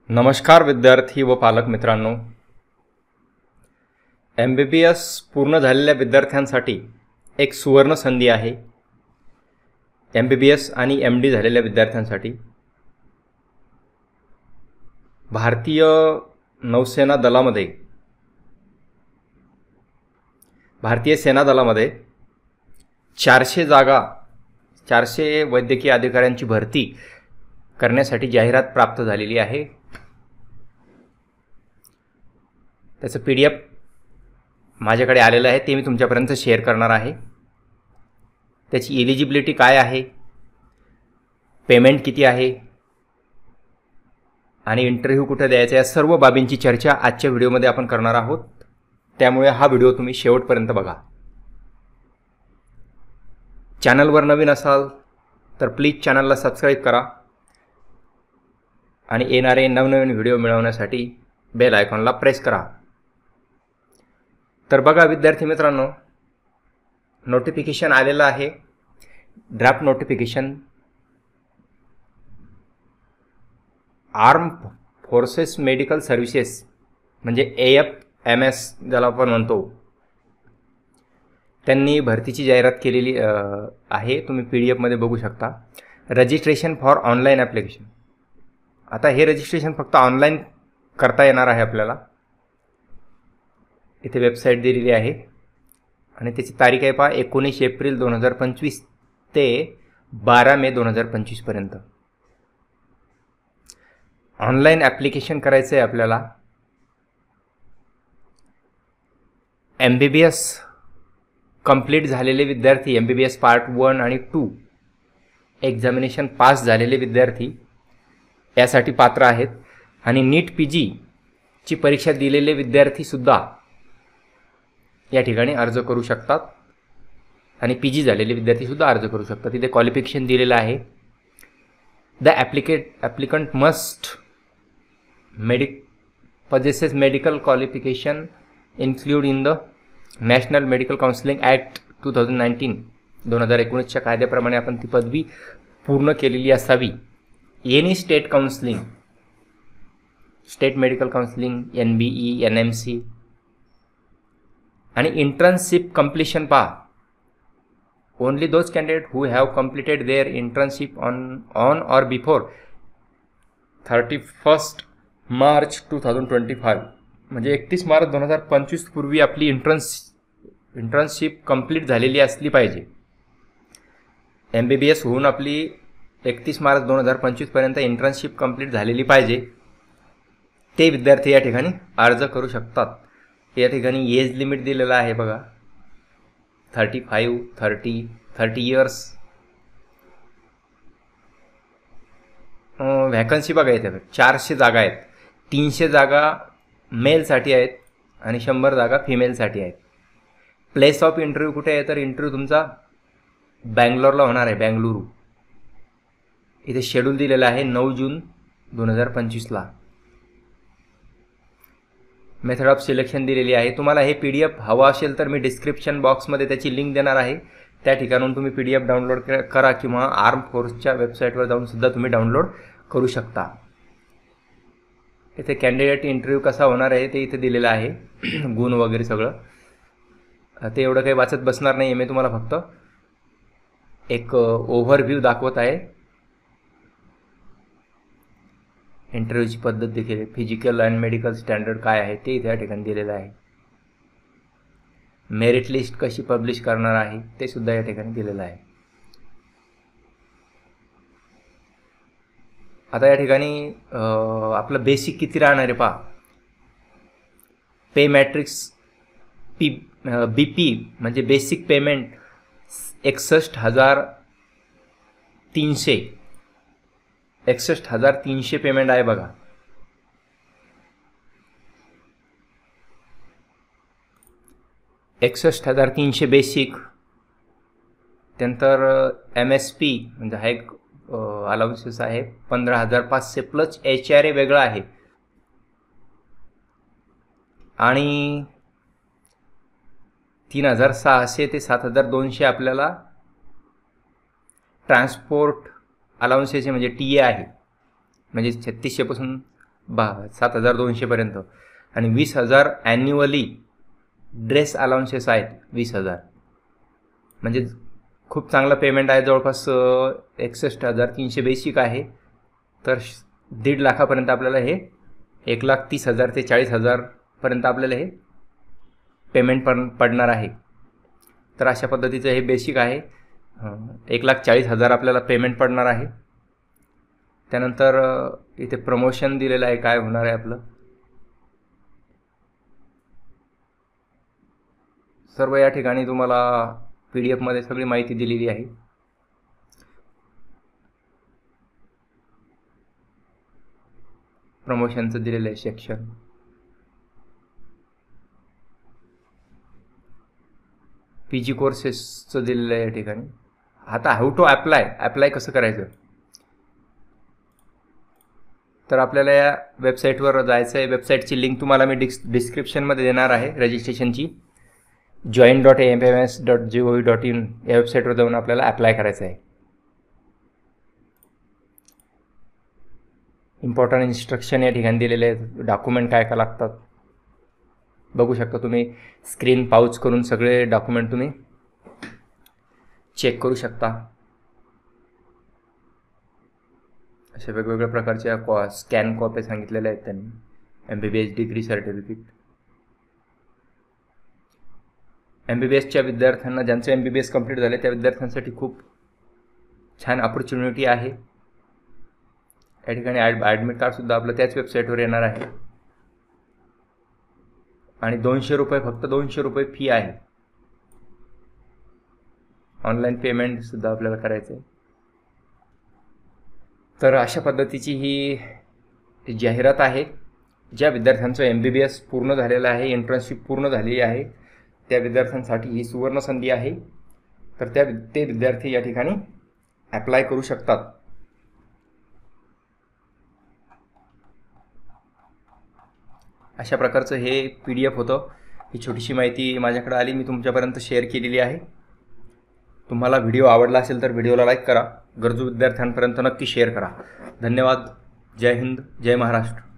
नमस्कार विद्यार्थी व पालक मित्रांनो, MBBS पूर्ण झालेल्या विद्यार्थ्यांसाठी एक सुवर्ण संधी आहे. MBBS आणि MD झालेल्या विद्यार्थ्यांसाठी भारतीय नौसेना दलामध्ये भारतीय सेना दलामध्ये 400 वैद्यकीय अधिकाऱ्यांची भरती करण्यासाठी जाहिरात प्राप्त झालेली आहे. त्याचं PDF माझ्याकडे आलेलं आहे, ते मी तुमच्यापर्यंत शेअर करणार आहे. त्याची एलिजिबिलिटी काय आहे, पेमेंट किती आहे आणि इंटरव्ह्यू कुठे द्यायचा, या सर्व बाबींची चर्चा आजच्या व्हिडिओमध्ये आपण करणार आहोत. त्यामुळे हा व्हिडिओ तुम्ही शेवटपर्यंत बघा. चॅनलवर नवीन असाल तर प्लीज चॅनलला सबस्क्राईब करा आणि येणारे नवनवीन व्हिडिओ मिळवण्यासाठी बेल आयकॉनला प्रेस करा. तर बघा विद्यार्थी मित्रांनो, नोटिफिकेशन आलेलं आहे, draft notification. Arm forces medical services म्हणजे AFMS ज्याला आपण म्हणतो, त्यांनी भरतीची जाहिरात केलेली आहे. तुम्ही PDF मध्ये बघू शकता. Registration for online application. आता हे रजिस्ट्रेशन फक्त ऑनलाईन करता येणार आहे आपल्याला. इथे वेबसाईट दिलेली आहे आणि त्याची तारीख आहे पहा 19 एप्रिल 2025 ते 12 मे 2025 पर्यंत ऑनलाईन ॲप्लिकेशन करायचं आहे आपल्याला. MBBS कंप्लीट झालेले विद्यार्थी, MBBS पार्ट 1 आणि 2 एक्झामिनेशन पास झालेले विद्यार्थी यासाठी पात्र आहेत. आणि नीट PG ची परीक्षा दिलेले विद्यार्थीसुद्धा या ठिकाणी अर्ज करू शकतात आणि PG झालेले विद्यार्थीसुद्धा अर्ज करू शकतात. तिथे क्वालिफिकेशन दिलेलं आहे. The applicant must possesses medical qualification include in the national medical counselling act 2019च्या कायद्याप्रमाणे आपण ती पदवी पूर्ण केलेली असावी. Any state counselling, state medical counselling, NBE, NMC आणि इंटर्नशिप कंप्लीशन पहा. Only those candidate who have completed their internship on or before 31 March 2025 म्हणजे 31 मार्च 2025 पूर्वी आपली इंटर्नशिप कंप्लीट झालेली असली पाहिजे. MBBS होऊन आपली 31 मार्च 2025 पर्यंत इंटर्नशिप कंप्लीट झालेली पाहिजे. ते विद्यार्थी या ठिकाणी अर्ज करू शकतात. या ठिकाणी एज लिमिट दिलेला आहे बघा, 35, 30 इयर्स. व्हॅकन्सी बघा, इथे 400 जागा आहेत. 300 जागा मेलसाठी आहेत आणि 100 जागा फिमेलसाठी आहेत. प्लेस ऑफ इंटरव्ह्यू कुठे आहे, तर इंटरव्ह्यू तुमचा बँगलोरला होणार आहे, बेंगलुरू. इथे शेड्यूल दिलेलं आहे 9 जून 2025ला. मेथड ऑफ सिलेक्शन दिलेली आहे. तुम्हाला हे PDF हवा असेल तर मी डिस्क्रिप्शन बॉक्समध्ये त्याची लिंक देणार आहे. त्या ठिकाणून तुम्ही PDF डाउनलोड करा किंवा आर्म फोर्सच्या वेबसाईटवर जाऊन सुद्धा तुम्ही डाउनलोड करू शकता. इथे कॅन्डिडेट इंटरव्ह्यू कसा होणार आहे ते इथे दिलेलं आहे, गुण वगैरे सगळं. ते एवढं काही वाचत बसणार नाही आहे मी, तुम्हाला फक्त एक ओव्हरव्ह्यू दाखवत आहे. इंटरव्ह्यूची पद्धत देखील, फिजिकल अँड मेडिकल स्टँडर्ड काय आहे ते इथे या ठिकाणी दिलेलं आहे. मेरिट लिस्ट कशी पब्लिश करणार आहे ते सुद्धा या ठिकाणी दिलेलं आहे. आता या ठिकाणी आपलं बेसिक किती राहणार आहे पहा. पे मॅट्रिक्स BP म्हणजे बेसिक पेमेंट 61,300 पेमेंट आहे बघा. $61,300 बेसिक. त्यानंतर MSP म्हणजे हा एक अलाउन्सेस आहे 15,500 प्लस HRA वेगळा आहे. आणि 3,600 ते 7,200 आपल्याला ट्रान्सपोर्ट अलाउन्सेस म्हणजे TA आहे, म्हणजे 3600 पासून 7,200पर्यंत आणि 20,000 ॲन्युअली ड्रेस अलाउन्सेस आहेत. 20,000 म्हणजे खूप चांगलं पेमेंट आहे. जवळपास 61,300 बेसिक आहे. तर 1.5 लाखापर्यंत आपल्याला हे 1,30,000 ते 40,000पर्यंत आपल्याला हे पेमेंट पडणार आहे. तर अशा पद्धतीचं हे बेसिक आहे. 1,40,000 आपल्याला पेमेंट पडणार आहे. त्यानंतर इथे प्रमोशन दिलेलं आहे, काय होणार आहे आपलं सर्व या ठिकाणी तुम्हाला PDF मध्ये सगळी माहिती दिलेली आहे. प्रमोशनचं दिलेलं आहे सेक्शन. PG कोर्सेसचं दिलेलं आहे या ठिकाणी. आता हाऊ टू अप्लाय कसं करायचं, तर आपल्याला या वेबसाईटवर जायचं आहे. वेबसाईटची लिंक तुम्हाला मी डिस्क्रिप्शनमध्ये देणार आहे. रजिस्ट्रेशनची join.ampms.gov.in या वेबसाईटवर जाऊन आपल्याला अप्लाय करायचं आहे. इम्पॉर्टंट इन्स्ट्रक्शन या ठिकाणी दिलेले आहेत. डॉक्युमेंट काय काय लागतात बघू शकता तुम्ही. स्क्रीन पाऊच करून सगळे डॉक्युमेंट तुम्ही चेक करू शकता. अशा वेगवेगळ्या प्रकारच्या स्कॅन कॉपी सांगितलेल्या आहेत त्यांनी. MBBS degree certificate. MBBSच्या विद्यार्थ्यांना, ज्यांचं MBBS कंप्लीट झाले त्या विद्यार्थ्यांसाठी खूप छान अपॉर्च्युनिटी आहे. या ठिकाणी ॲडमिट कार्डसुद्धा आपलं त्याच वेबसाईटवर येणार आहे. आणि 200 रुपये, फक्त 200 रुपये फी आहे. ऑनलाईन पेमेंटसुद्धा आपल्याला करायचं आहे. तर अशा पद्धतीची ही जाहिरात आहे. ज्या विद्यार्थ्यांचं MBBS पूर्ण झालेलं आहे, इंटर्नशिप पूर्ण झालेली आहे, त्या विद्यार्थ्यांसाठी ही सुवर्ण संधी आहे. तर ते विद्यार्थी या ठिकाणी ॲप्लाय करू शकतात. अशा प्रकारचं हे PDF होतं. ही छोटीशी माहिती माझ्याकडे आली, मी तुमच्यापर्यंत शेअर केलेली आहे. तुम्हाला व्हिडिओ आवडला असेल तर व्हिडिओला लाईक करा. गरजू विद्यार्थ्यांपर्यंत नक्की शेअर करा. धन्यवाद. जय हिंद, जय महाराष्ट्र.